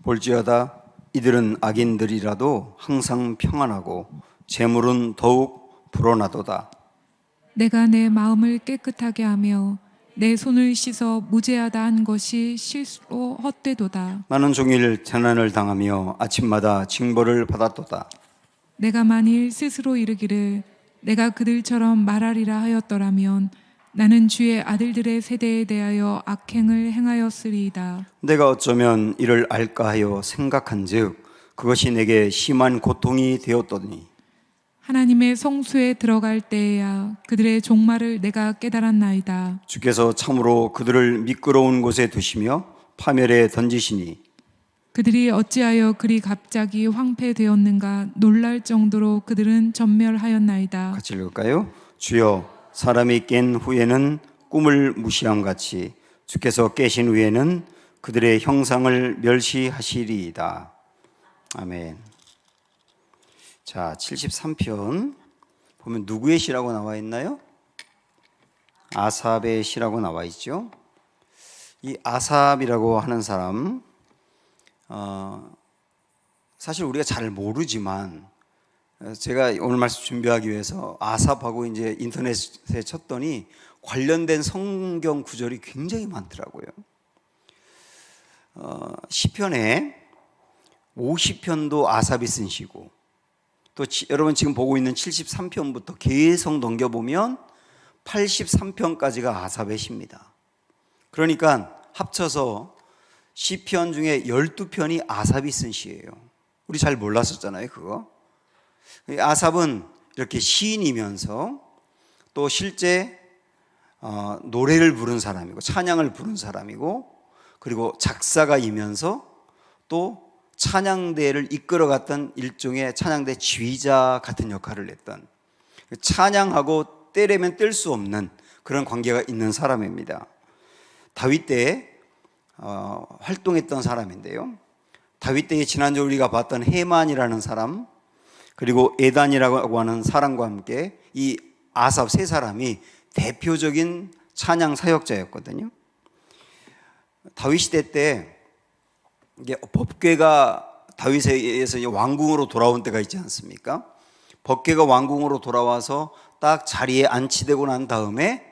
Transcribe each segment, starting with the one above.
볼지어다 이들은 악인들이라도 항상 평안하고 재물은 더욱 불어나도다. 내가 내 마음을 깨끗하게 하며 내 손을 씻어 무죄하다 한 것이 실수로 헛되도다. 나는 종일 재난을 당하며 아침마다 징벌을 받았도다. 내가 만일 스스로 이르기를 내가 그들처럼 말하리라 하였더라면 나는 주의 아들들의 세대에 대하여 악행을 행하였으리이다. 내가 어쩌면 이를 알까 하여 생각한즉 그것이 내게 심한 고통이 되었더니 하나님의 성소에 들어갈 때에야 그들의 종말을 내가 깨달았나이다. 주께서 참으로 그들을 미끄러운 곳에 두시며 파멸에 던지시니 그들이 어찌하여 그리 갑자기 황폐되었는가 놀랄 정도로 그들은 전멸하였나이다. 같이 읽을까요? 주여, 사람이 깬 후에는 꿈을 무시함 같이 주께서 깨신 후에는 그들의 형상을 멸시하시리이다. 아멘. 자, 73편 보면 누구의 시라고 나와 있나요? 아삽의 시라고 나와 있죠. 이 아삽이라고 하는 사람, 사실 우리가 잘 모르지만 제가 오늘 말씀 준비하기 위해서 아삽하고 이제 인터넷에 쳤더니 관련된 성경 구절이 굉장히 많더라고요. 시편에 50편도 아삽이 쓴 시고, 또 여러분 지금 보고 있는 73편부터 계속 넘겨보면 83편까지가 아삽의 시입니다. 그러니까 합쳐서 시편 중에 12편이 아삽이 쓴 시예요. 우리 잘 몰랐었잖아요, 그거. 아삽은 이렇게 시인이면서 또 실제 노래를 부른 사람이고 찬양을 부른 사람이고, 그리고 작사가이면서 또 찬양대를 이끌어갔던 일종의 찬양대 지휘자 같은 역할을 했던, 찬양하고 떼려면 뗄 수 없는 그런 관계가 있는 사람입니다. 다윗 때에 활동했던 사람인데요, 다윗 때에 지난주 우리가 봤던 헤만이라는 사람, 그리고 에단이라고 하는 사람과 함께 이 아삽 세 사람이 대표적인 찬양 사역자였거든요. 다윗 시대 때 이게 법궤가 다윗에 의해서 왕궁으로 돌아온 때가 있지 않습니까? 법궤가 왕궁으로 돌아와서 딱 자리에 안치되고 난 다음에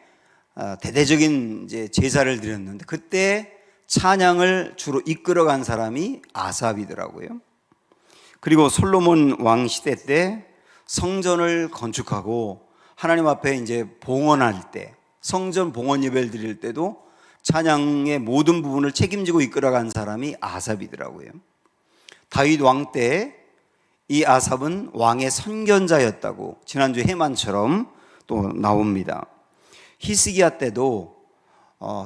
대대적인 이제 제사를 드렸는데, 그때 찬양을 주로 이끌어간 사람이 아삽이더라고요. 그리고 솔로몬 왕 시대 때 성전을 건축하고 하나님 앞에 이제 봉헌할 때, 성전 봉헌 예배를 드릴 때도 찬양의 모든 부분을 책임지고 이끌어간 사람이 아삽이더라고요. 다윗 왕 때 이 아삽은 왕의 선견자였다고 지난주 헤만처럼 또 나옵니다. 히스기야 때도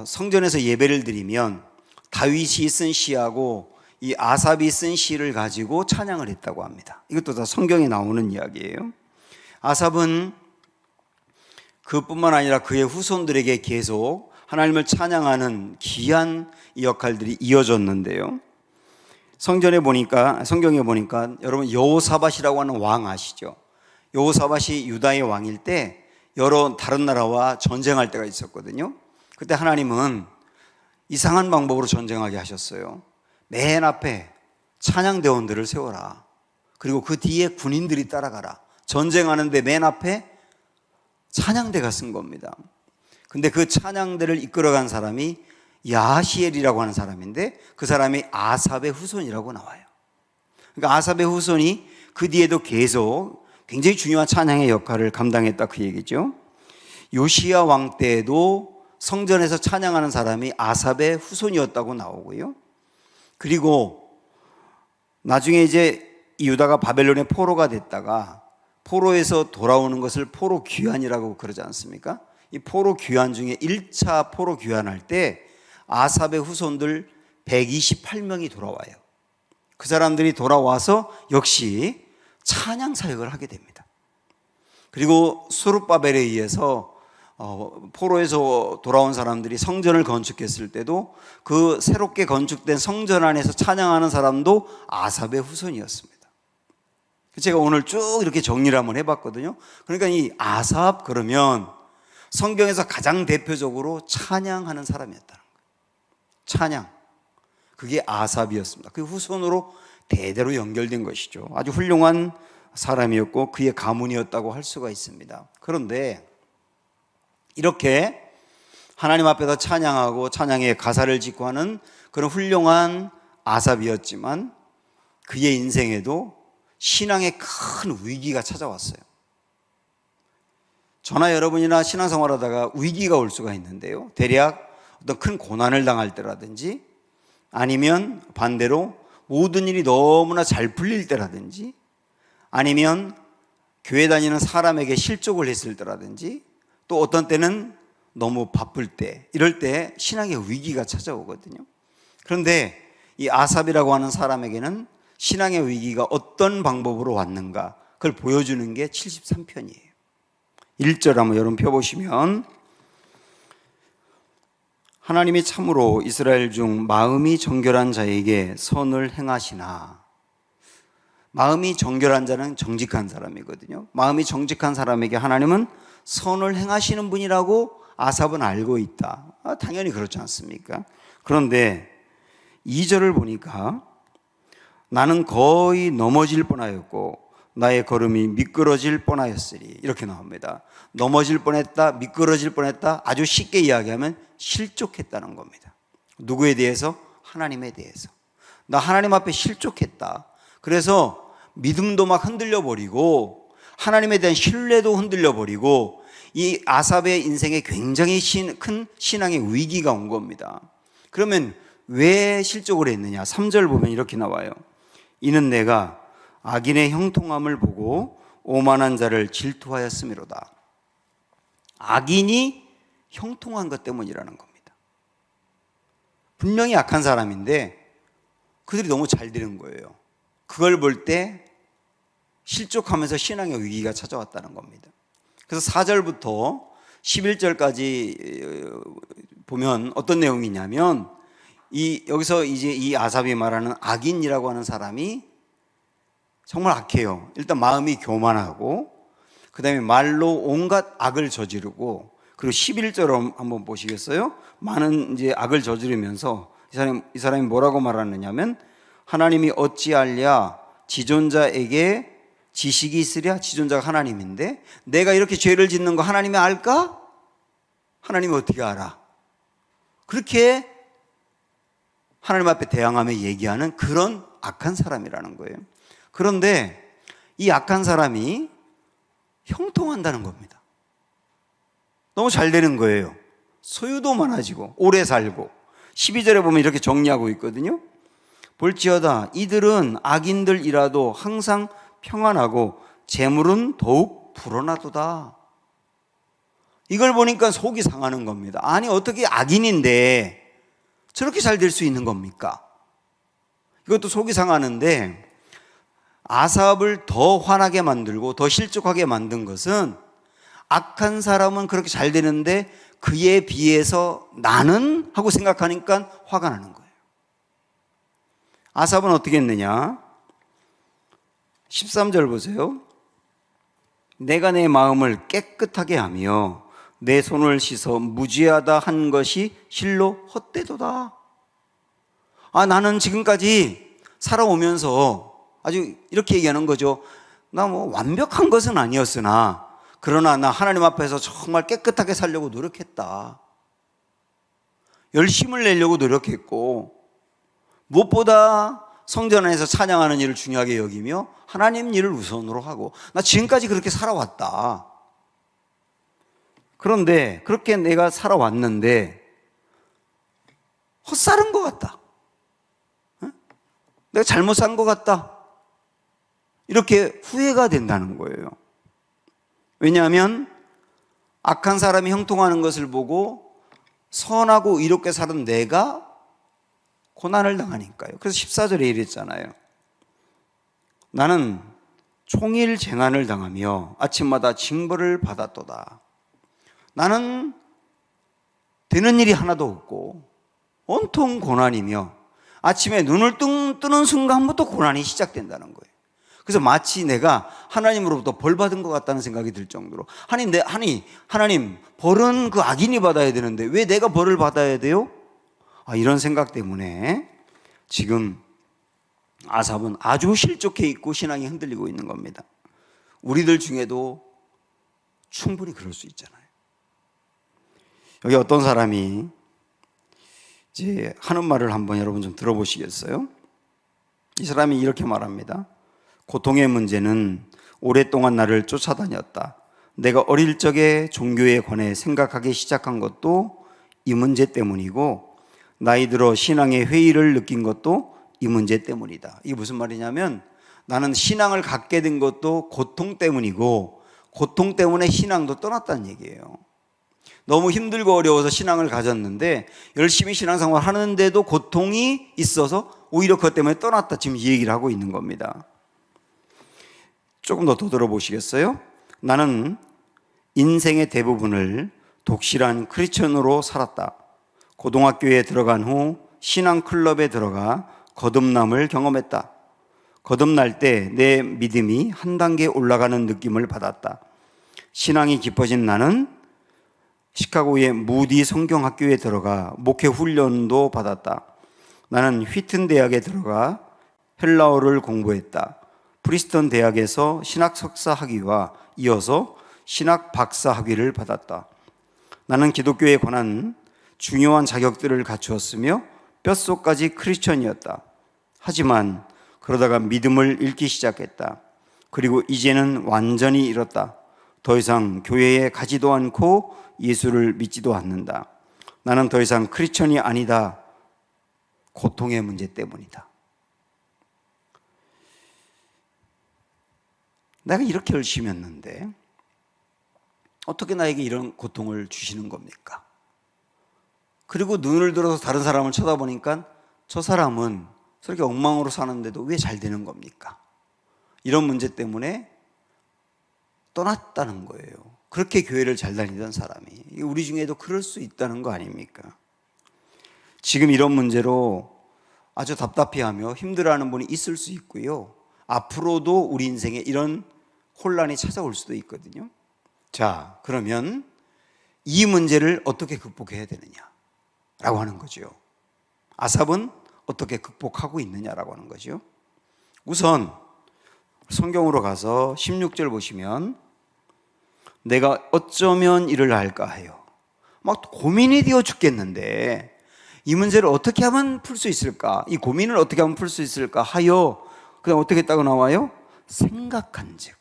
성전에서 예배를 드리면 다윗이 쓴 시하고 이 아삽이 쓴 시를 가지고 찬양을 했다고 합니다. 이것도 다 성경에 나오는 이야기예요. 아삽은 그뿐만 아니라 그의 후손들에게 계속 하나님을 찬양하는 귀한 역할들이 이어졌는데요, 성경에 보니까 여러분 여호사밧이라고 하는 왕 아시죠? 여호사밧이 유다의 왕일 때 여러 다른 나라와 전쟁할 때가 있었거든요. 그때 하나님은 이상한 방법으로 전쟁하게 하셨어요. 맨 앞에 찬양대원들을 세워라. 그리고 그 뒤에 군인들이 따라가라. 전쟁하는데 맨 앞에 찬양대가 쓴 겁니다. 근데 그 찬양대를 이끌어간 사람이 야하시엘이라고 하는 사람인데, 그 사람이 아삽의 후손이라고 나와요. 그러니까 아삽의 후손이 그 뒤에도 계속 굉장히 중요한 찬양의 역할을 감당했다, 그 얘기죠. 요시야 왕 때에도 성전에서 찬양하는 사람이 아삽의 후손이었다고 나오고요. 그리고 나중에 이제 유다가 바벨론의 포로가 됐다가 포로에서 돌아오는 것을 포로 귀환이라고 그러지 않습니까? 이 포로 귀환 중에 1차 포로 귀환할 때 아삽의 후손들 128명이 돌아와요. 그 사람들이 돌아와서 역시 찬양 사역을 하게 됩니다. 그리고 스룹바벨에 의해서 포로에서 돌아온 사람들이 성전을 건축했을 때도 그 새롭게 건축된 성전 안에서 찬양하는 사람도 아삽의 후손이었습니다. 제가 오늘 쭉 이렇게 정리를 한번 해봤거든요. 그러니까 이 아삽 그러면 성경에서 가장 대표적으로 찬양하는 사람이었다는 거예요. 찬양. 그게 아삽이었습니다. 그 후손으로 대대로 연결된 것이죠. 아주 훌륭한 사람이었고 그의 가문이었다고 할 수가 있습니다. 그런데 이렇게 하나님 앞에서 찬양하고 찬양의 가사를 짓고 하는 그런 훌륭한 아삽이었지만 그의 인생에도 신앙의 큰 위기가 찾아왔어요. 저나 여러분이나 신앙생활하다가 위기가 올 수가 있는데요. 대략 어떤 큰 고난을 당할 때라든지 아니면 반대로 모든 일이 너무나 잘 풀릴 때라든지 아니면 교회 다니는 사람에게 실족을 했을 때라든지 또 어떤 때는 너무 바쁠 때 이럴 때 신앙의 위기가 찾아오거든요. 그런데 이 아삽이라고 하는 사람에게는 신앙의 위기가 어떤 방법으로 왔는가 그걸 보여주는 게 73편이에요. 1절 한번 여러분 펴보시면 하나님이 참으로 이스라엘 중 마음이 정결한 자에게 선을 행하시나. 마음이 정결한 자는 정직한 사람이거든요. 마음이 정직한 사람에게 하나님은 선을 행하시는 분이라고 아삽은 알고 있다. 당연히 그렇지 않습니까? 그런데 2절을 보니까 나는 거의 넘어질 뻔하였고 나의 걸음이 미끄러질 뻔하였으리 이렇게 나옵니다. 넘어질 뻔했다, 미끄러질 뻔했다, 아주 쉽게 이야기하면 실족했다는 겁니다. 누구에 대해서? 하나님에 대해서. 나 하나님 앞에 실족했다. 그래서 믿음도 막 흔들려 버리고 하나님에 대한 신뢰도 흔들려 버리고 이 아삽의 인생에 굉장히 큰 신앙의 위기가 온 겁니다. 그러면 왜 실족을 했느냐? 3절 보면 이렇게 나와요. 이는 내가 악인의 형통함을 보고 오만한 자를 질투하였음이로다. 악인이 형통한 것 때문이라는 겁니다. 분명히 악한 사람인데 그들이 너무 잘 되는 거예요. 그걸 볼 때 실족하면서 신앙의 위기가 찾아왔다는 겁니다. 그래서 4절부터 11절까지 보면 어떤 내용이냐면 여기서 이제 이 아삽이 말하는 악인이라고 하는 사람이 정말 악해요. 일단 마음이 교만하고 그 다음에 말로 온갖 악을 저지르고 그리고 11절 한번 보시겠어요? 많은 이제 악을 저지르면서 이 사람이 뭐라고 말하느냐면 하나님이 어찌알랴 지존자에게 지식이 있으랴. 지존자가 하나님인데 내가 이렇게 죄를 짓는 거 하나님이 알까? 하나님이 어떻게 알아? 그렇게 하나님 앞에 대항하며 얘기하는 그런 악한 사람이라는 거예요. 그런데 이 악한 사람이 형통한다는 겁니다. 너무 잘 되는 거예요. 소유도 많아지고 오래 살고 12절에 보면 이렇게 정리하고 있거든요. 볼지어다 이들은 악인들이라도 항상 평안하고 재물은 더욱 불어나도다. 이걸 보니까 속이 상하는 겁니다. 아니 어떻게 악인인데 저렇게 잘 될 수 있는 겁니까? 이것도 속이 상하는데 아삽을 더 화나게 만들고 더 실족하게 만든 것은 악한 사람은 그렇게 잘 되는데 그에 비해서 나는 하고 생각하니까 화가 나는 거예요. 아삽은 어떻게 했느냐? 13절 보세요. 내가 내 마음을 깨끗하게 하며 내 손을 씻어 무죄하다 한 것이 실로 헛되도다. 나는 지금까지 살아오면서 아주 이렇게 얘기하는 거죠. 나 뭐 완벽한 것은 아니었으나 그러나 나 하나님 앞에서 정말 깨끗하게 살려고 노력했다. 열심을 내려고 노력했고 무엇보다 성전 안에서 찬양하는 일을 중요하게 여기며 하나님 일을 우선으로 하고 나 지금까지 그렇게 살아왔다. 그런데 그렇게 내가 살아왔는데 헛살은 것 같다. 내가 잘못 산 것 같다. 이렇게 후회가 된다는 거예요. 왜냐하면 악한 사람이 형통하는 것을 보고 선하고 의롭게 사는 내가 고난을 당하니까요. 그래서 14절에 이랬잖아요. 나는 총일 재난을 당하며 아침마다 징벌을 받았도다. 나는 되는 일이 하나도 없고 온통 고난이며 아침에 눈을 뜨는 순간부터 고난이 시작된다는 거예요. 그래서 마치 내가 하나님으로부터 벌 받은 것 같다는 생각이 들 정도로 하나님 벌은 그 악인이 받아야 되는데 왜 내가 벌을 받아야 돼요? 이런 생각 때문에 지금 아삽은 아주 실족해 있고 신앙이 흔들리고 있는 겁니다. 우리들 중에도 충분히 그럴 수 있잖아요. 여기 어떤 사람이 이제 하는 말을 한번 여러분 좀 들어보시겠어요? 이 사람이 이렇게 말합니다. 고통의 문제는 오랫동안 나를 쫓아다녔다. 내가 어릴 적에 종교에 관해 생각하기 시작한 것도 이 문제 때문이고, 나이 들어 신앙의 회의를 느낀 것도 이 문제 때문이다. 이게 무슨 말이냐면, 나는 신앙을 갖게 된 것도 고통 때문이고, 고통 때문에 신앙도 떠났다는 얘기예요. 너무 힘들고 어려워서 신앙을 가졌는데 열심히 신앙생활 하는데도 고통이 있어서 오히려 그것 때문에 떠났다. 지금 이 얘기를 하고 있는 겁니다. 조금 더 들어보시겠어요? 나는 인생의 대부분을 독실한 크리스천으로 살았다. 고등학교에 들어간 후 신앙 클럽에 들어가 거듭남을 경험했다. 거듭날 때 내 믿음이 한 단계 올라가는 느낌을 받았다. 신앙이 깊어진 나는 시카고의 무디 성경학교에 들어가 목회 훈련도 받았다. 나는 휘튼 대학에 들어가 헬라어를 공부했다. 프리스턴 대학에서 신학 석사 학위와 이어서 신학 박사 학위를 받았다. 나는 기독교에 관한 중요한 자격들을 갖추었으며 뼛속까지 크리스천이었다. 하지만 그러다가 믿음을 잃기 시작했다. 그리고 이제는 완전히 잃었다. 더 이상 교회에 가지도 않고 예수를 믿지도 않는다. 나는 더 이상 크리스천이 아니다. 고통의 문제 때문이다. 내가 이렇게 열심히 했는데 어떻게 나에게 이런 고통을 주시는 겁니까? 그리고 눈을 들어서 다른 사람을 쳐다보니까 저 사람은 저렇게 엉망으로 사는데도 왜 잘 되는 겁니까? 이런 문제 때문에 떠났다는 거예요. 그렇게 교회를 잘 다니던 사람이 우리 중에도 그럴 수 있다는 거 아닙니까? 지금 이런 문제로 아주 답답해하며 힘들어하는 분이 있을 수 있고요. 앞으로도 우리 인생에 이런 혼란이 찾아올 수도 있거든요. 자, 그러면 이 문제를 어떻게 극복해야 되느냐라고 하는 거죠. 아삽은 어떻게 극복하고 있느냐라고 하는 거죠. 우선 성경으로 가서 16절 보시면 내가 어쩌면 이를 할까 해요. 막 고민이 되어 죽겠는데 이 문제를 어떻게 하면 풀 수 있을까? 이 고민을 어떻게 하면 풀 수 있을까 하여 그냥 어떻게 했다고 나와요? 생각한즉.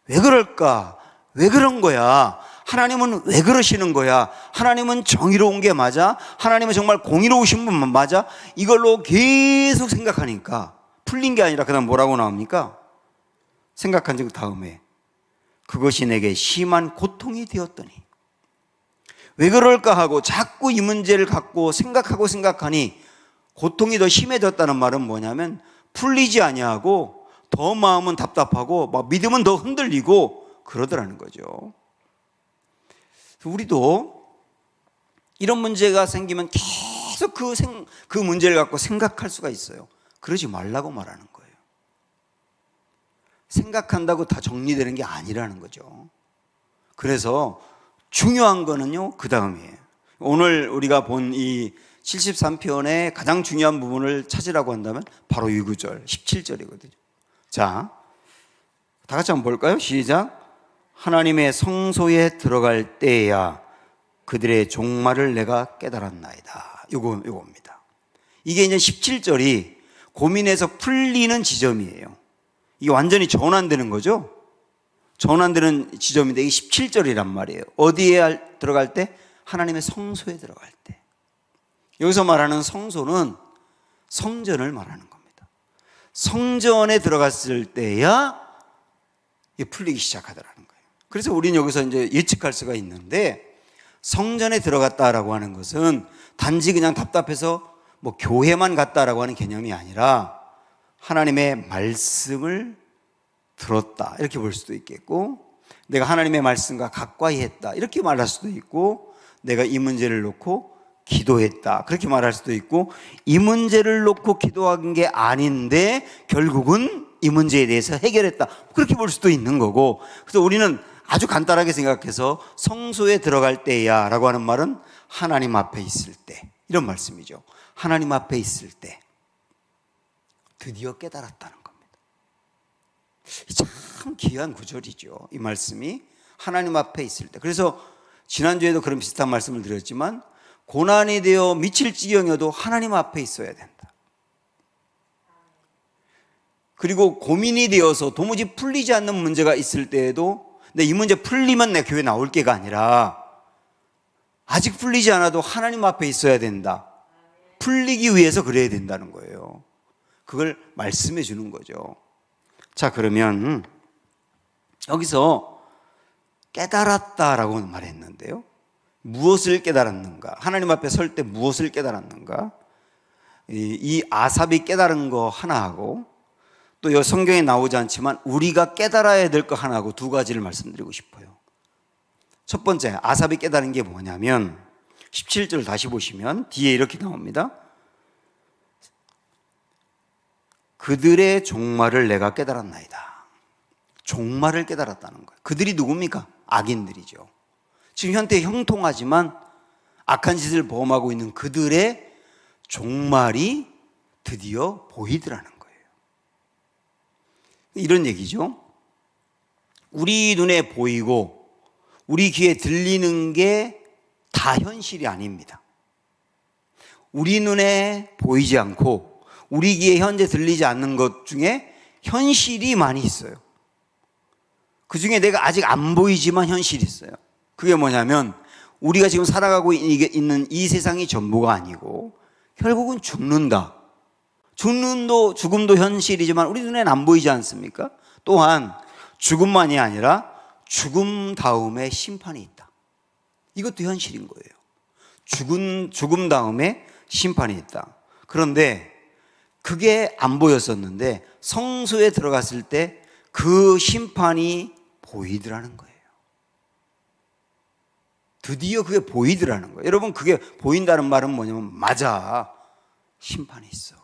왜 그럴까? 왜 그런 거야? 하나님은 왜 그러시는 거야? 하나님은 정의로운 게 맞아? 하나님은 정말 공의로우신 분 맞아? 이걸로 계속 생각하니까 풀린 게 아니라 그다음 뭐라고 나옵니까? 생각한 즉 다음에 그것이 내게 심한 고통이 되었더니. 왜 그럴까 하고 자꾸 이 문제를 갖고 생각하니 고통이 더 심해졌다는 말은 뭐냐면 풀리지 아니하고 더 마음은 답답하고 막 믿음은 더 흔들리고 그러더라는 거죠. 우리도 이런 문제가 생기면 계속 그 문제를 갖고 생각할 수가 있어요. 그러지 말라고 말하는 거예요. 생각한다고 다 정리되는 게 아니라는 거죠. 그래서 중요한 거는요, 그 다음이에요. 오늘 우리가 본 이 73편의 가장 중요한 부분을 찾으라고 한다면 바로 이 구절 17절이거든요. 자, 다 같이 한번 볼까요? 시작. 하나님의 성소에 들어갈 때야 그들의 종말을 내가 깨달았나이다. 요겁니다. 이게 이제 17절이 고민에서 풀리는 지점이에요. 이게 완전히 전환되는 거죠. 전환되는 지점인데 이게 17절이란 말이에요. 어디에 들어갈 때? 하나님의 성소에 들어갈 때. 여기서 말하는 성소는 성전을 말하는 겁니다. 성전에 들어갔을 때야 이게 풀리기 시작하더라는 거예요. 그래서 우리는 여기서 이제 예측할 수가 있는데 성전에 들어갔다라고 하는 것은 단지 그냥 답답해서 뭐 교회만 갔다라고 하는 개념이 아니라 하나님의 말씀을 들었다 이렇게 볼 수도 있겠고, 내가 하나님의 말씀과 가까이 했다 이렇게 말할 수도 있고, 내가 이 문제를 놓고 기도했다 그렇게 말할 수도 있고, 이 문제를 놓고 기도한 게 아닌데 결국은 이 문제에 대해서 해결했다 그렇게 볼 수도 있는 거고, 그래서 우리는 아주 간단하게 생각해서 성소에 들어갈 때야 라고 하는 말은 하나님 앞에 있을 때, 이런 말씀이죠. 하나님 앞에 있을 때 드디어 깨달았다는 겁니다. 참 귀한 구절이죠. 이 말씀이 하나님 앞에 있을 때. 그래서 지난주에도 그런 비슷한 말씀을 드렸지만 고난이 되어 미칠 지경여도 하나님 앞에 있어야 된다. 그리고 고민이 되어서 도무지 풀리지 않는 문제가 있을 때에도 근데 이 문제 풀리면 내 교회 나올 게가 아니라 아직 풀리지 않아도 하나님 앞에 있어야 된다. 풀리기 위해서 그래야 된다는 거예요. 그걸 말씀해 주는 거죠. 자, 그러면 여기서 깨달았다라고 말했는데요. 무엇을 깨달았는가? 하나님 앞에 설 때 무엇을 깨달았는가? 이 아삽이 깨달은 거 하나하고 또 이 성경에 나오지 않지만 우리가 깨달아야 될 거 하나하고 두 가지를 말씀드리고 싶어요. 첫 번째, 아삽이 깨달은 게 뭐냐면 17절 다시 보시면 뒤에 이렇게 나옵니다. 그들의 종말을 내가 깨달았나이다. 종말을 깨달았다는 거예요. 그들이 누굽니까? 악인들이죠. 지금 현재 형통하지만 악한 짓을 범하고 있는 그들의 종말이 드디어 보이더라는 거예요. 이런 얘기죠. 우리 눈에 보이고 우리 귀에 들리는 게 다 현실이 아닙니다. 우리 눈에 보이지 않고 우리 귀에 현재 들리지 않는 것 중에 현실이 많이 있어요. 그 중에 내가 아직 안 보이지만 현실이 있어요. 그게 뭐냐면 우리가 지금 살아가고 있는 이 세상이 전부가 아니고 결국은 죽는다. 죽음도 현실이지만 우리 눈에는 안 보이지 않습니까? 또한 죽음만이 아니라 죽음 다음에 심판이 있다. 이것도 현실인 거예요. 죽음 다음에 심판이 있다. 그런데 그게 안 보였었는데 성소에 들어갔을 때 그 심판이 보이더라는 거예요. 드디어 그게 보이더라는 거예요. 여러분, 그게 보인다는 말은 뭐냐면 맞아. 심판이 있어.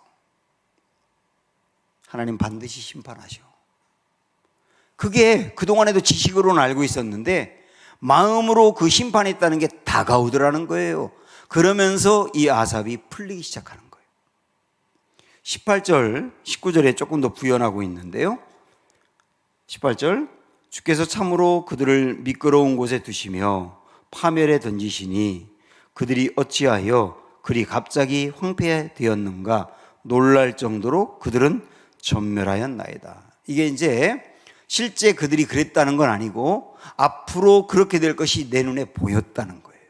하나님 반드시 심판하셔. 그게 그동안에도 지식으로는 알고 있었는데 마음으로 그 심판이 있다는 게 다가오더라는 거예요. 그러면서 이 아삽이 풀리기 시작하는 거예요. 18절, 19절에 조금 더 부연하고 있는데요. 18절, 주께서 참으로 그들을 미끄러운 곳에 두시며 파멸에 던지시니 그들이 어찌하여 그리 갑자기 황폐되었는가 놀랄 정도로 그들은 전멸하였나이다. 이게 이제 실제 그들이 그랬다는 건 아니고 앞으로 그렇게 될 것이 내 눈에 보였다는 거예요.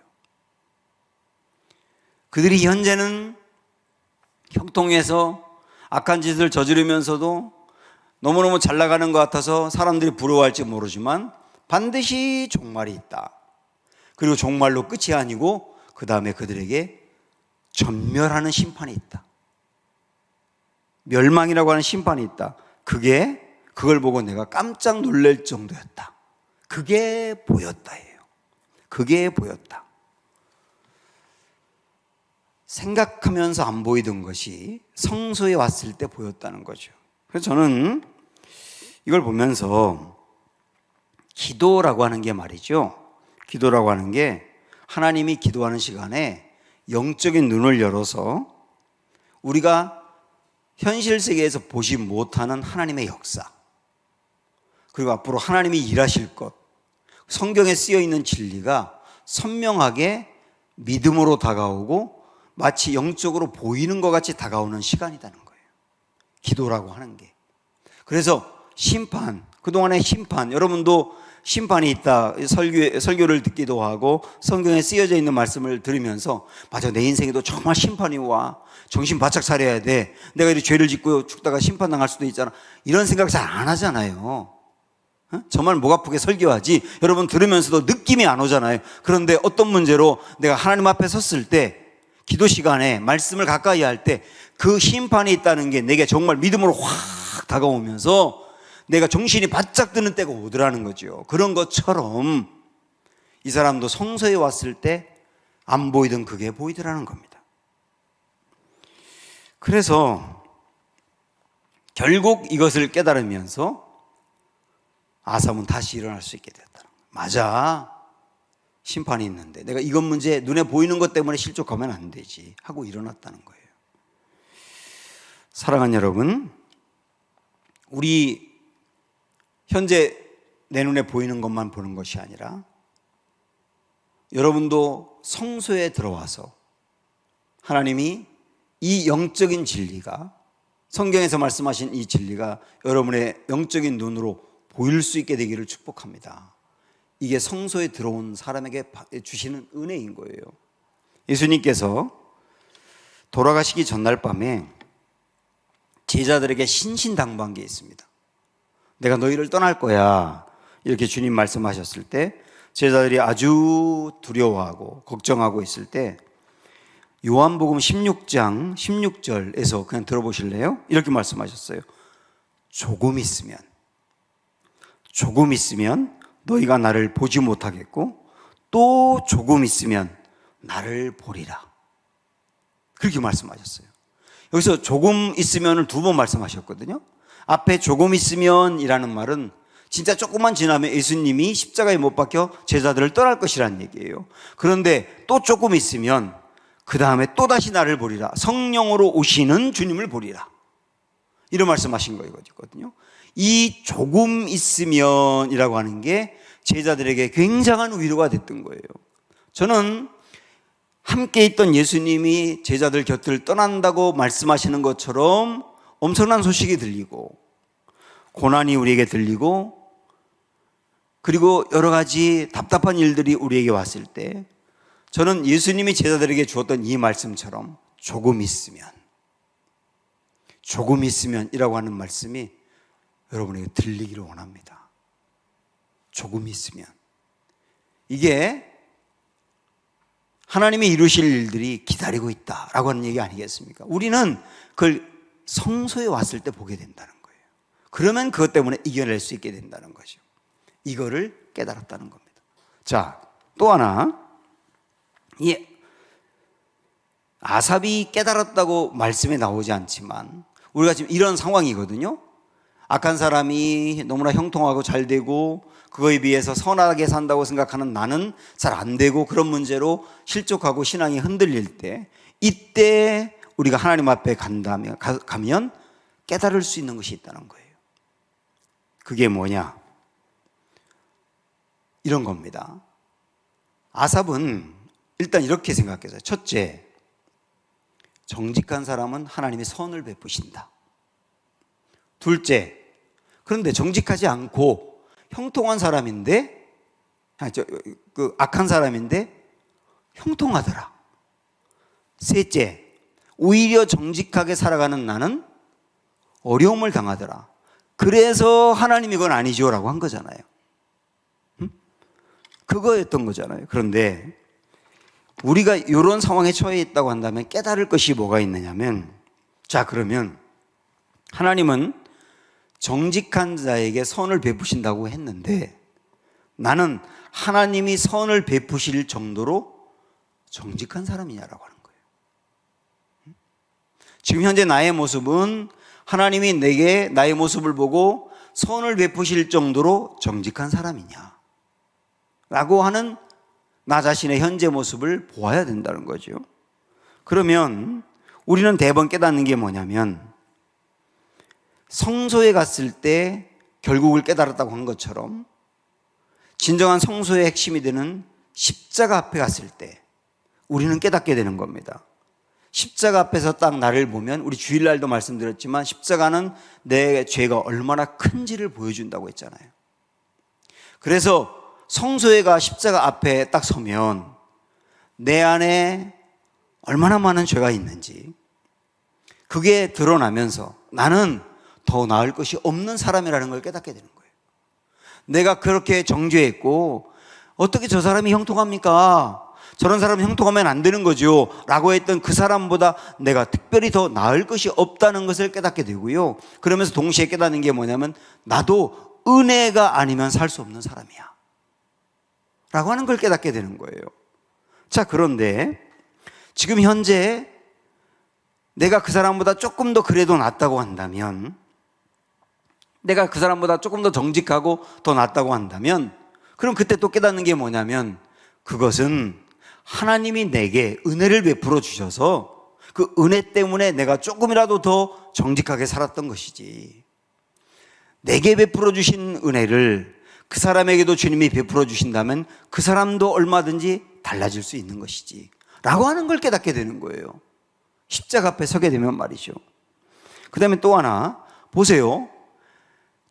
그들이 현재는 형통해서 악한 짓을 저지르면서도 너무너무 잘 나가는 것 같아서 사람들이 부러워할지 모르지만 반드시 종말이 있다. 그리고 종말로 끝이 아니고 그 다음에 그들에게 전멸하는 심판이 있다. 멸망이라고 하는 심판이 있다. 그걸 보고 내가 깜짝 놀랄 정도였다. 그게 보였다예요. 그게 보였다. 생각하면서 안 보이던 것이 성소에 왔을 때 보였다는 거죠. 그래서 저는 이걸 보면서 기도라고 하는 게 말이죠. 기도라고 하는 게 하나님이 기도하는 시간에 영적인 눈을 열어서 우리가 현실 세계에서 보지 못하는 하나님의 역사, 그리고 앞으로 하나님이 일하실 것, 성경에 쓰여 있는 진리가 선명하게 믿음으로 다가오고 마치 영적으로 보이는 것 같이 다가오는 시간이라는 거예요. 기도라고 하는 게. 그래서 심판, 그동안의 심판, 여러분도 심판이 있다. 설교를 듣기도 하고 성경에 쓰여져 있는 말씀을 들으면서 맞아, 내 인생에도 정말 심판이 와. 정신 바짝 차려야 돼. 내가 이렇게 죄를 짓고 죽다가 심판당할 수도 있잖아. 이런 생각 잘 안 하잖아요. 저만 목 아프게 설교하지 여러분 들으면서도 느낌이 안 오잖아요. 그런데 어떤 문제로 내가 하나님 앞에 섰을 때 기도 시간에 말씀을 가까이 할 때 그 심판이 있다는 게 내게 정말 믿음으로 확 다가오면서 내가 정신이 바짝 드는 때가 오더라는 거죠. 그런 것처럼 이 사람도 성소에 왔을 때 안 보이던 그게 보이더라는 겁니다. 그래서 결국 이것을 깨달으면서 아삽은 다시 일어날 수 있게 됐다. 맞아. 심판이 있는데 내가 이것 문제 눈에 보이는 것 때문에 실족하면 안 되지 하고 일어났다는 거예요. 사랑하는 여러분, 우리 현재 내 눈에 보이는 것만 보는 것이 아니라 여러분도 성소에 들어와서 하나님이 이 영적인 진리가, 성경에서 말씀하신 이 진리가 여러분의 영적인 눈으로 보일 수 있게 되기를 축복합니다. 이게 성소에 들어온 사람에게 주시는 은혜인 거예요. 예수님께서 돌아가시기 전날 밤에 제자들에게 신신당부한 게 있습니다. 내가 너희를 떠날 거야, 이렇게 주님 말씀하셨을 때 제자들이 아주 두려워하고 걱정하고 있을 때 요한복음 16장 16절에서 그냥 들어보실래요? 이렇게 말씀하셨어요. 조금 있으면 너희가 나를 보지 못하겠고 또 조금 있으면 나를 보리라. 그렇게 말씀하셨어요. 여기서 조금 있으면을 두 번 말씀하셨거든요. 앞에 조금 있으면 이라는 말은 진짜 조금만 지나면 예수님이 십자가에 못 박혀 제자들을 떠날 것이라는 얘기예요. 그런데 또 조금 있으면 그 다음에 또다시 나를 보리라. 성령으로 오시는 주님을 보리라. 이런 말씀하신 거거든요. 이 조금 있으면이라고 하는 게 제자들에게 굉장한 위로가 됐던 거예요. 저는 함께 있던 예수님이 제자들 곁을 떠난다고 말씀하시는 것처럼 엄청난 소식이 들리고 고난이 우리에게 들리고 그리고 여러 가지 답답한 일들이 우리에게 왔을 때 저는 예수님이 제자들에게 주었던 이 말씀처럼 조금 있으면이라고 하는 말씀이 여러분에게 들리기를 원합니다. 조금 있으면. 이게 하나님이 이루실 일들이 기다리고 있다라고 하는 얘기 아니겠습니까? 우리는 그걸 성소에 왔을 때 보게 된다는 거예요. 그러면 그것 때문에 이겨낼 수 있게 된다는 거죠. 이거를 깨달았다는 겁니다. 자, 또 하나, 이 아삽이 깨달았다고 말씀에 나오지 않지만 우리가 지금 이런 상황이거든요. 악한 사람이 너무나 형통하고 잘 되고 그거에 비해서 선하게 산다고 생각하는 나는 잘 안 되고 그런 문제로 실족하고 신앙이 흔들릴 때, 이때 우리가 하나님 앞에 가면 깨달을 수 있는 것이 있다는 거예요. 그게 뭐냐? 이런 겁니다. 아삽은 일단 이렇게 생각했어요. 첫째, 정직한 사람은 하나님이 선을 베푸신다. 둘째, 그런데 정직하지 않고 형통한 사람인데, 악한 사람인데 형통하더라. 셋째, 오히려 정직하게 살아가는 나는 어려움을 당하더라. 그래서 하나님이 그건 아니죠 라고 한 거잖아요. 그거였던 거잖아요. 그런데 우리가 이런 상황에 처해 있다고 한다면 깨달을 것이 뭐가 있느냐면, 자, 그러면 하나님은 정직한 자에게 선을 베푸신다고 했는데 나는 하나님이 선을 베푸실 정도로 정직한 사람이냐라고 하는 거예요. 지금 현재 나의 모습은 하나님이 내게 나의 모습을 보고 선을 베푸실 정도로 정직한 사람이냐 라고 하는 나 자신의 현재 모습을 보아야 된다는 거죠. 그러면 우리는 대번 깨닫는 게 뭐냐면, 성소에 갔을 때 결국을 깨달았다고 한 것처럼 진정한 성소의 핵심이 되는 십자가 앞에 갔을 때 우리는 깨닫게 되는 겁니다. 십자가 앞에서 딱 나를 보면, 우리 주일날도 말씀드렸지만 십자가는 내 죄가 얼마나 큰지를 보여준다고 했잖아요. 그래서 성소에가 십자가 앞에 딱 서면 내 안에 얼마나 많은 죄가 있는지 그게 드러나면서 나는 더 나을 것이 없는 사람이라는 걸 깨닫게 되는 거예요. 내가 그렇게 정죄했고 어떻게 저 사람이 형통합니까? 저런 사람이 형통하면 안 되는 거죠 라고 했던 그 사람보다 내가 특별히 더 나을 것이 없다는 것을 깨닫게 되고요. 그러면서 동시에 깨닫는 게 뭐냐면 나도 은혜가 아니면 살 수 없는 사람이야 라고 하는 걸 깨닫게 되는 거예요. 자, 그런데 지금 현재 내가 그 사람보다 조금 더 그래도 낫다고 한다면, 내가 그 사람보다 조금 더 정직하고 더 낫다고 한다면, 그럼 그때 또 깨닫는 게 뭐냐면 그것은 하나님이 내게 은혜를 베풀어 주셔서 그 은혜 때문에 내가 조금이라도 더 정직하게 살았던 것이지, 내게 베풀어 주신 은혜를 그 사람에게도 주님이 베풀어 주신다면 그 사람도 얼마든지 달라질 수 있는 것이지 라고 하는 걸 깨닫게 되는 거예요. 십자가 앞에 서게 되면 말이죠. 그 다음에 또 하나 보세요.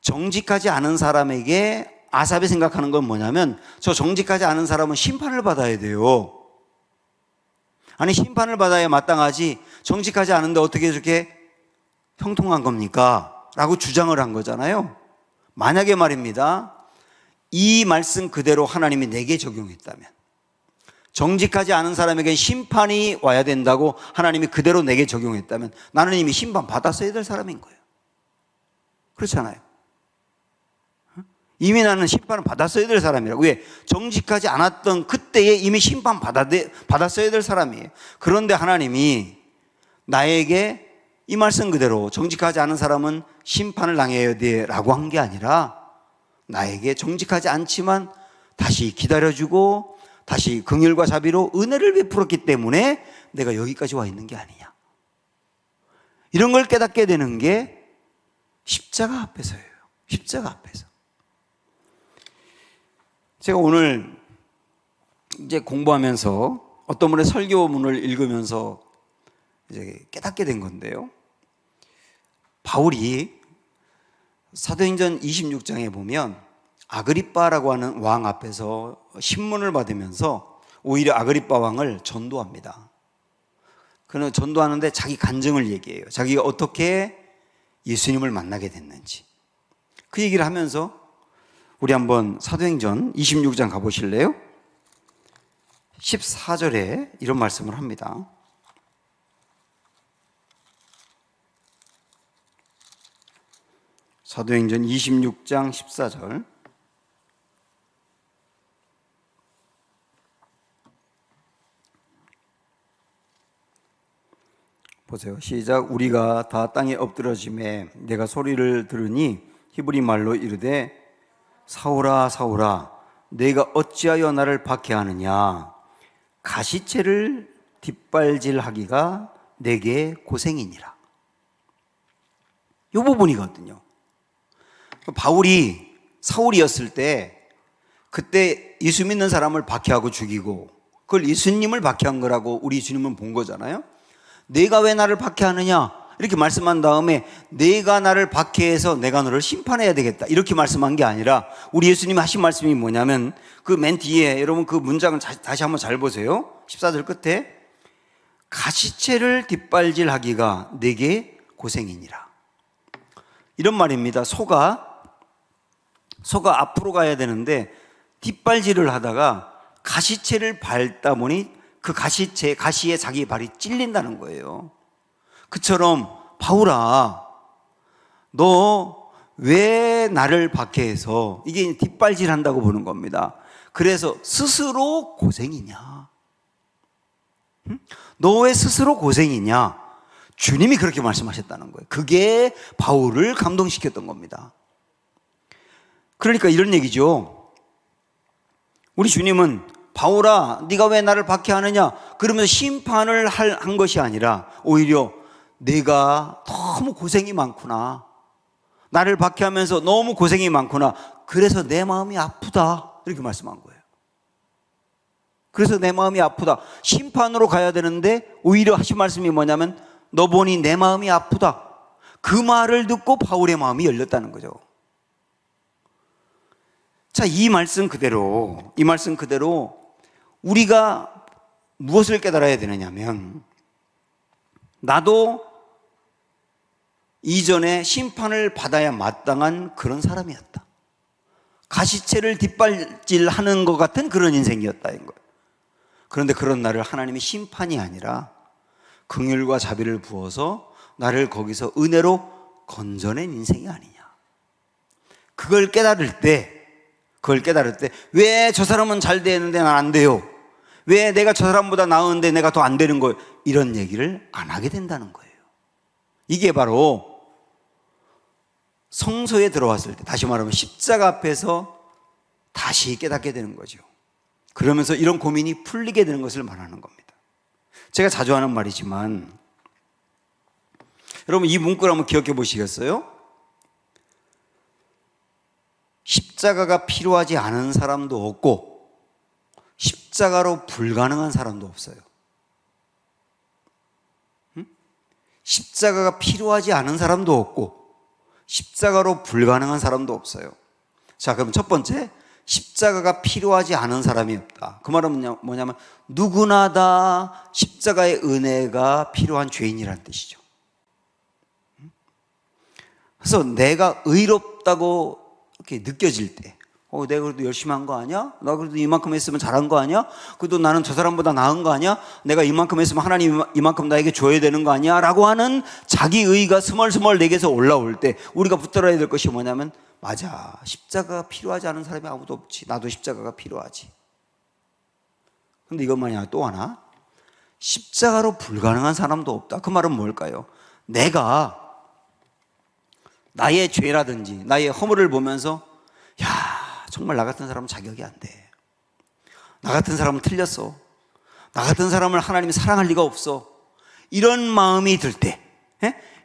정직하지 않은 사람에게 아삽이 생각하는 건 뭐냐면, 저 정직하지 않은 사람은 심판을 받아야 돼요. 아니, 심판을 받아야 마땅하지 정직하지 않은데 어떻게 저렇게 형통한 겁니까? 라고 주장을 한 거잖아요. 만약에 말입니다, 이 말씀 그대로 하나님이 내게 적용했다면, 정직하지 않은 사람에게 심판이 와야 된다고 하나님이 그대로 내게 적용했다면 나는 이미 심판 받았어야 될 사람인 거예요. 그렇잖아요. 이미 나는 심판을 받았어야 될 사람이라고. 왜? 정직하지 않았던 그때에 이미 심판 받았어야 될 사람이에요. 그런데 하나님이 나에게 이 말씀 그대로 정직하지 않은 사람은 심판을 당해야 돼 라고 한 게 아니라, 나에게 정직하지 않지만 다시 기다려주고 다시 긍휼과 자비로 은혜를 베풀었기 때문에 내가 여기까지 와 있는 게 아니냐, 이런 걸 깨닫게 되는 게 십자가 앞에서예요. 십자가 앞에서. 제가 오늘 이제 공부하면서 어떤 분의 설교문을 읽으면서 이제 깨닫게 된 건데요, 바울이 사도행전 26장에 보면 아그리빠라고 하는 왕 앞에서 신문을 받으면서 오히려 아그리빠 왕을 전도합니다. 그는 전도하는데 자기 간증을 얘기해요. 자기가 어떻게 예수님을 만나게 됐는지 그 얘기를 하면서, 우리 한번 사도행전 26장 가보실래요? 14절에 이런 말씀을 합니다. 사도행전 26장 14절. 보세요. 시작. 우리가 다 땅에 엎드러짐에 내가 소리를 들으니 히브리 말로 이르되, 사울아 사울아 내가 어찌하여 나를 박해하느냐, 가시채를 뒷발질하기가 내게 고생이니라. 이 부분이거든요. 바울이 사울이었을 때 그때 예수 믿는 사람을 박해하고 죽이고 그걸 예수님을 박해한 거라고 우리 주님은 본 거잖아요. 내가 왜 나를 박해하느냐 이렇게 말씀한 다음에, 내가 나를 박해해서 내가 너를 심판해야 되겠다 이렇게 말씀한 게 아니라, 우리 예수님이 하신 말씀이 뭐냐면 그 맨 뒤에, 여러분 그 문장을 다시 한번 잘 보세요. 14절 끝에 가시채를 뒷발질하기가 내게 고생이니라, 이런 말입니다. 소가 앞으로 가야 되는데 뒷발질을 하다가 가시채를 밟다 보니 그 가시에 자기 발이 찔린다는 거예요. 그처럼 바울아 너 왜 나를 박해해서, 이게 뒷발질 한다고 보는 겁니다. 그래서 스스로 고생이냐, 너 왜 스스로 고생이냐, 주님이 그렇게 말씀하셨다는 거예요. 그게 바울을 감동시켰던 겁니다. 그러니까 이런 얘기죠. 우리 주님은 바울아 네가 왜 나를 박해하느냐 그러면서 심판을 한 것이 아니라, 오히려 내가 너무 고생이 많구나, 나를 박해하면서 너무 고생이 많구나, 그래서 내 마음이 아프다 이렇게 말씀한 거예요. 그래서 내 마음이 아프다, 심판으로 가야 되는데 오히려 하신 말씀이 뭐냐면, 너 보니 내 마음이 아프다. 그 말을 듣고 바울의 마음이 열렸다는 거죠. 자, 이 말씀 그대로 우리가 무엇을 깨달아야 되느냐면, 나도 이전에 심판을 받아야 마땅한 그런 사람이었다. 가시채를 뒷발질하는 것 같은 그런 인생이었다는 거예요. 그런데 그런 나를 하나님이 심판이 아니라 긍휼과 자비를 부어서 나를 거기서 은혜로 건져낸 인생이 아니냐. 그걸 깨달을 때 왜 저 사람은 잘 되는데 난 안 돼요? 왜 내가 저 사람보다 나은데 내가 더 안 되는 거예요? 이런 얘기를 안 하게 된다는 거예요. 이게 바로 성소에 들어왔을 때, 다시 말하면 십자가 앞에서 다시 깨닫게 되는 거죠. 그러면서 이런 고민이 풀리게 되는 것을 말하는 겁니다. 제가 자주 하는 말이지만 여러분 이 문구를 한번 기억해 보시겠어요? 십자가가 필요하지 않은 사람도 없고 십자가로 불가능한 사람도 없어요. 십자가가 필요하지 않은 사람도 없고 십자가로 불가능한 사람도 없어요. 자, 그럼 첫 번째, 십자가가 필요하지 않은 사람이 없다. 그 말은 뭐냐면 누구나 다 십자가의 은혜가 필요한 죄인이라는 뜻이죠. 그래서 내가 의롭다고 이렇게 느껴질 때, 내가 그래도 열심히 한 거 아니야? 나 그래도 이만큼 했으면 잘한 거 아니야? 그래도 나는 저 사람보다 나은 거 아니야? 내가 이만큼 했으면 하나님 이만큼 나에게 줘야 되는 거 아니야? 라고 하는 자기의가 스멀스멀 내게서 올라올 때 우리가 붙들어야 될 것이 뭐냐면, 맞아, 십자가가 필요하지 않은 사람이 아무도 없지. 나도 십자가가 필요하지. 근데 이것만이 아니라 또 하나, 십자가로 불가능한 사람도 없다. 그 말은 뭘까요? 내가 나의 죄라든지 나의 허물을 보면서 야, 정말 나 같은 사람은 자격이 안 돼. 나 같은 사람은 틀렸어. 나 같은 사람을 하나님이 사랑할 리가 없어. 이런 마음이 들 때,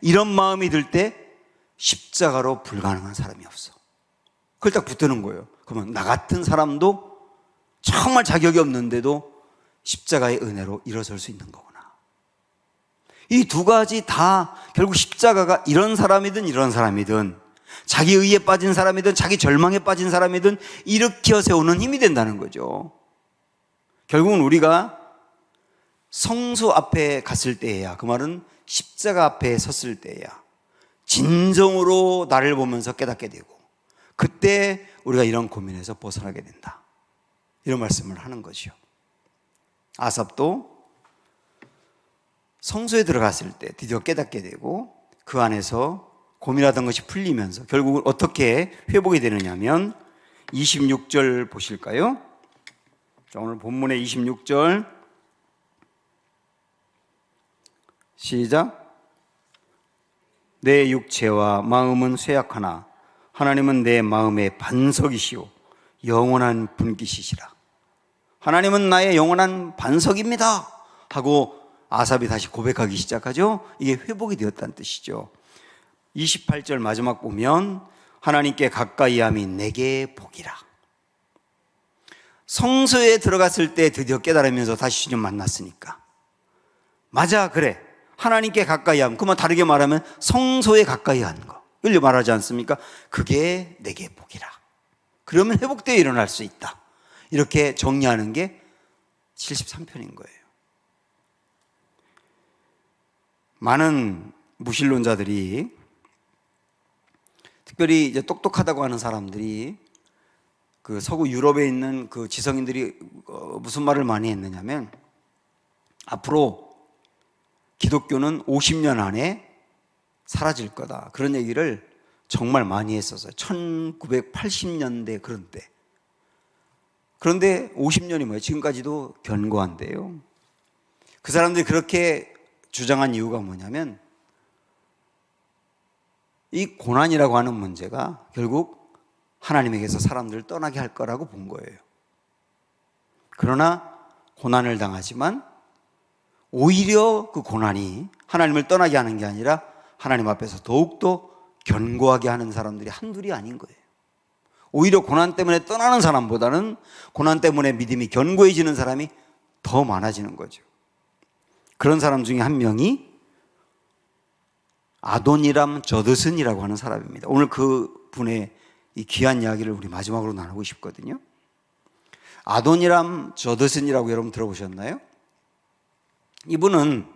이런 마음이 들 때 십자가로 불가능한 사람이 없어. 그걸 딱 붙드는 거예요. 그러면 나 같은 사람도 정말 자격이 없는데도 십자가의 은혜로 일어설 수 있는 거구나. 이 두 가지 다 결국 십자가가 이런 사람이든 이런 사람이든 자기 의에 빠진 사람이든 자기 절망에 빠진 사람이든 일으켜 세우는 힘이 된다는 거죠. 결국은 우리가 성소 앞에 갔을 때에야, 그 말은 십자가 앞에 섰을 때에야 진정으로 나를 보면서 깨닫게 되고, 그때 우리가 이런 고민에서 벗어나게 된다, 이런 말씀을 하는 거죠. 아삽도 성소에 들어갔을 때 드디어 깨닫게 되고 그 안에서 고민하던 것이 풀리면서 결국은 어떻게 회복이 되느냐면 26절 보실까요? 자, 오늘 본문의 26절 시작. 내 육체와 마음은 쇠약하나 하나님은 내 마음의 반석이시오 영원한 분깃이시라. 하나님은 나의 영원한 반석입니다 하고 아삽이 다시 고백하기 시작하죠. 이게 회복이 되었다는 뜻이죠. 28절 마지막 보면 하나님께 가까이 함이 내게 복이라. 성소에 들어갔을 때 드디어 깨달으면서 다시 주님 만났으니까, 맞아, 그래, 하나님께 가까이 함, 그만 다르게 말하면 성소에 가까이 하는 거, 이걸 말하지 않습니까? 그게 내게 복이라. 그러면 회복되어 일어날 수 있다. 이렇게 정리하는 게 73편인 거예요. 많은 무신론자들이, 특별히 이제 똑똑하다고 하는 사람들이 그 서구 유럽에 있는 그 지성인들이 무슨 말을 많이 했느냐면, 앞으로 기독교는 50년 안에 사라질 거다, 그런 얘기를 정말 많이 했었어요. 1980년대 그런 때. 그런데 50년이 뭐예요? 지금까지도 견고한데요. 그 사람들이 그렇게 주장한 이유가 뭐냐면, 이 고난이라고 하는 문제가 결국 하나님에게서 사람들을 떠나게 할 거라고 본 거예요. 그러나 고난을 당하지만 오히려 그 고난이 하나님을 떠나게 하는 게 아니라 하나님 앞에서 더욱더 견고하게 하는 사람들이 한둘이 아닌 거예요. 오히려 고난 때문에 떠나는 사람보다는 고난 때문에 믿음이 견고해지는 사람이 더 많아지는 거죠. 그런 사람 중에 한 명이 아도니람 저드슨이라고 하는 사람입니다. 오늘 그 분의 이 귀한 이야기를 우리 마지막으로 나누고 싶거든요. 아도니람 저드슨이라고 여러분 들어보셨나요? 이분은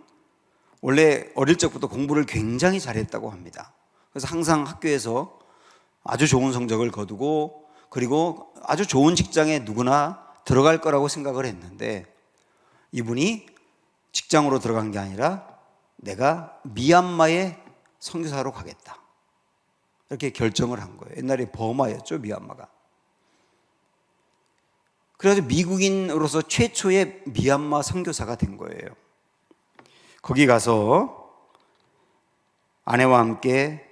원래 어릴 적부터 공부를 굉장히 잘했다고 합니다. 그래서 항상 학교에서 아주 좋은 성적을 거두고, 그리고 아주 좋은 직장에 누구나 들어갈 거라고 생각을 했는데, 이분이 직장으로 들어간 게 아니라 내가 미얀마에 선교사로 가겠다, 이렇게 결정을 한 거예요. 옛날에 버마였죠, 미얀마가. 그래서 미국인으로서 최초의 미얀마 선교사가 된 거예요. 거기 가서 아내와 함께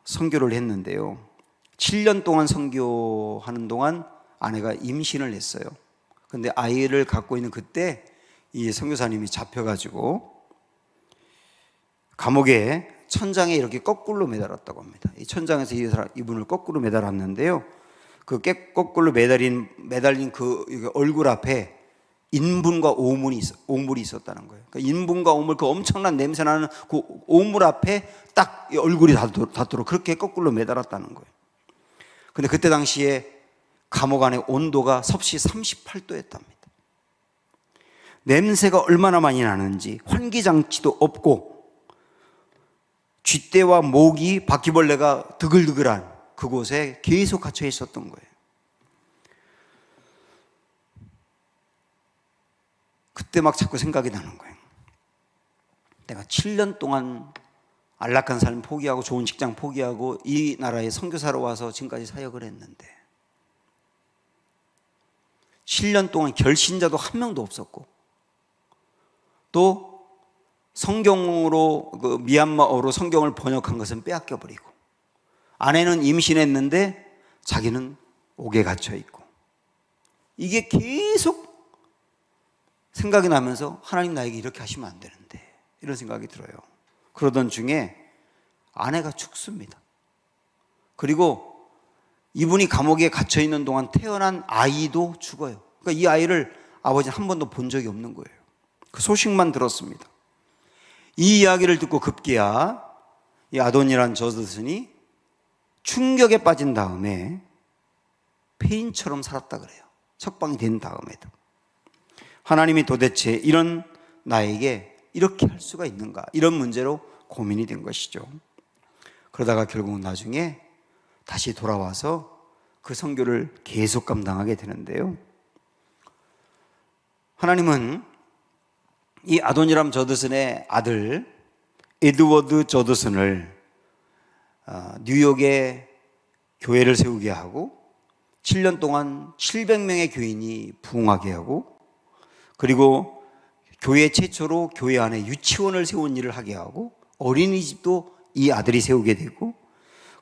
선교를 했는데요, 7년 동안 선교하는 동안 아내가 임신을 했어요. 근데 아이를 갖고 있는 그때 이 선교사님이 잡혀가지고 감옥에 천장에 이렇게 거꾸로 매달았다고 합니다. 이 천장에서 이분을 거꾸로 매달았는데요. 그 거꾸로 매달린 그 얼굴 앞에 인분과 오물이 있었다는 거예요. 그러니까 인분과 오물, 그 엄청난 냄새나는 그 오물 앞에 딱 얼굴이 닿도록 그렇게 거꾸로 매달았다는 거예요. 근데 그때 당시에 감옥 안의 온도가 섭씨 38도였답니다. 냄새가 얼마나 많이 나는지, 환기장치도 없고 쥐떼와 모기, 바퀴벌레가 드글드글한 그곳에 계속 갇혀 있었던 거예요. 그때 막 자꾸 생각이 나는 거예요. 내가 7년 동안 안락한 삶 포기하고 좋은 직장 포기하고 이 나라에 선교사로 와서 지금까지 사역을 했는데 7년 동안 결신자도 한 명도 없었고 또 성경으로 미얀마어로 성경을 번역한 것은 빼앗겨 버리고 아내는 임신했는데 자기는 옥에 갇혀 있고 이게 계속 생각이 나면서 하나님 나에게 이렇게 하시면 안 되는데 이런 생각이 들어요. 그러던 중에 아내가 죽습니다. 그리고 이분이 감옥에 갇혀 있는 동안 태어난 아이도 죽어요. 그러니까 이 아이를 아버지는 한 번도 본 적이 없는 거예요. 그 소식만 들었습니다. 이 이야기를 듣고 급기야 이 아돈이란 저드슨이 충격에 빠진 다음에 폐인처럼 살았다 그래요. 석방이 된 다음에도. 하나님이 도대체 이런 나에게 이렇게 할 수가 있는가, 이런 문제로 고민이 된 것이죠. 그러다가 결국은 나중에 다시 돌아와서 그 선교를 계속 감당하게 되는데요. 하나님은 이 아도니람 저드슨의 아들 에드워드 저드슨을 뉴욕에 교회를 세우게 하고 7년 동안 700명의 교인이 부흥하게 하고 그리고 교회 최초로 교회 안에 유치원을 세운 일을 하게 하고 어린이집도 이 아들이 세우게 되고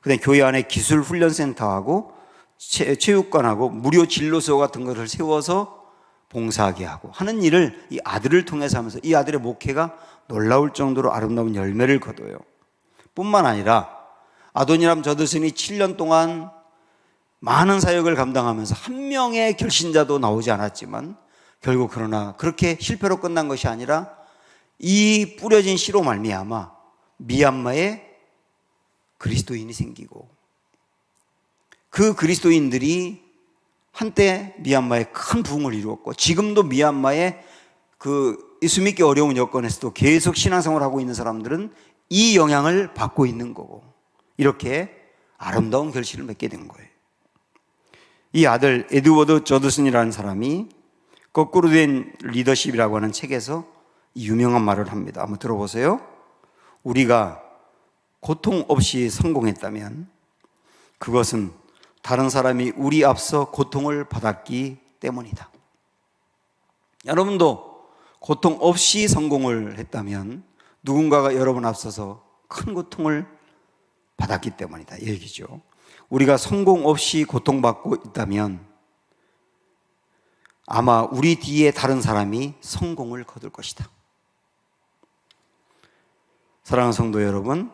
그다음에 교회 안에 기술훈련센터하고 체육관하고 무료 진로소 같은 것을 세워서 봉사하게 하고 하는 일을 이 아들을 통해서 하면서 이 아들의 목회가 놀라울 정도로 아름다운 열매를 거둬요. 뿐만 아니라 아도니람 저드슨이 7년 동안 많은 사역을 감당하면서 한 명의 결신자도 나오지 않았지만 결국 그러나 그렇게 실패로 끝난 것이 아니라 이 뿌려진 씨로 말미암아 미얀마에 그리스도인이 생기고 그 그리스도인들이 한때 미얀마에 큰 부흥을 이루었고 지금도 미얀마에 그 숨기기 어려운 여건에서도 계속 신앙생활을 하고 있는 사람들은 이 영향을 받고 있는 거고 이렇게 아름다운 결실을 맺게 된 거예요. 이 아들 에드워드 저드슨이라는 사람이 거꾸로 된 리더십이라고 하는 책에서 유명한 말을 합니다. 한번 들어보세요. 우리가 고통 없이 성공했다면 그것은 다른 사람이 우리 앞서 고통을 받았기 때문이다. 여러분도 고통 없이 성공을 했다면 누군가가 여러분 앞서서 큰 고통을 받았기 때문이다. 이 얘기죠. 우리가 성공 없이 고통받고 있다면 아마 우리 뒤에 다른 사람이 성공을 거둘 것이다. 사랑하는 성도 여러분,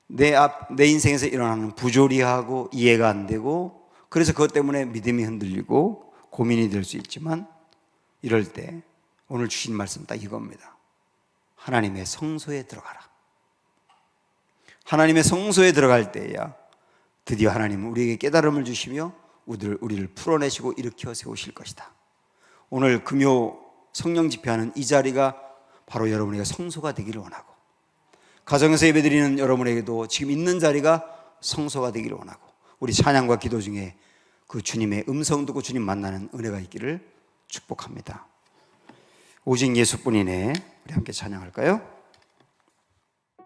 내 인생에서 일어나는 부조리하고 이해가 안 되고 그래서 그것 때문에 믿음이 흔들리고 고민이 될 수 있지만 이럴 때 오늘 주신 말씀 딱 이겁니다. 하나님의 성소에 들어가라. 하나님의 성소에 들어갈 때야 드디어 하나님은 우리에게 깨달음을 주시며 우리를 풀어내시고 일으켜 세우실 것이다. 오늘 금요 성령 집회하는 이 자리가 바로 여러분에게 성소가 되기를 원하고 가정에서 예배드리는 여러분에게도 지금 있는 자리가 성소가 되기를 원하고 우리 찬양과 기도 중에 그 주님의 음성 듣고 주님 만나는 은혜가 있기를 축복합니다. 오직 예수뿐이네. 우리 함께 찬양할까요?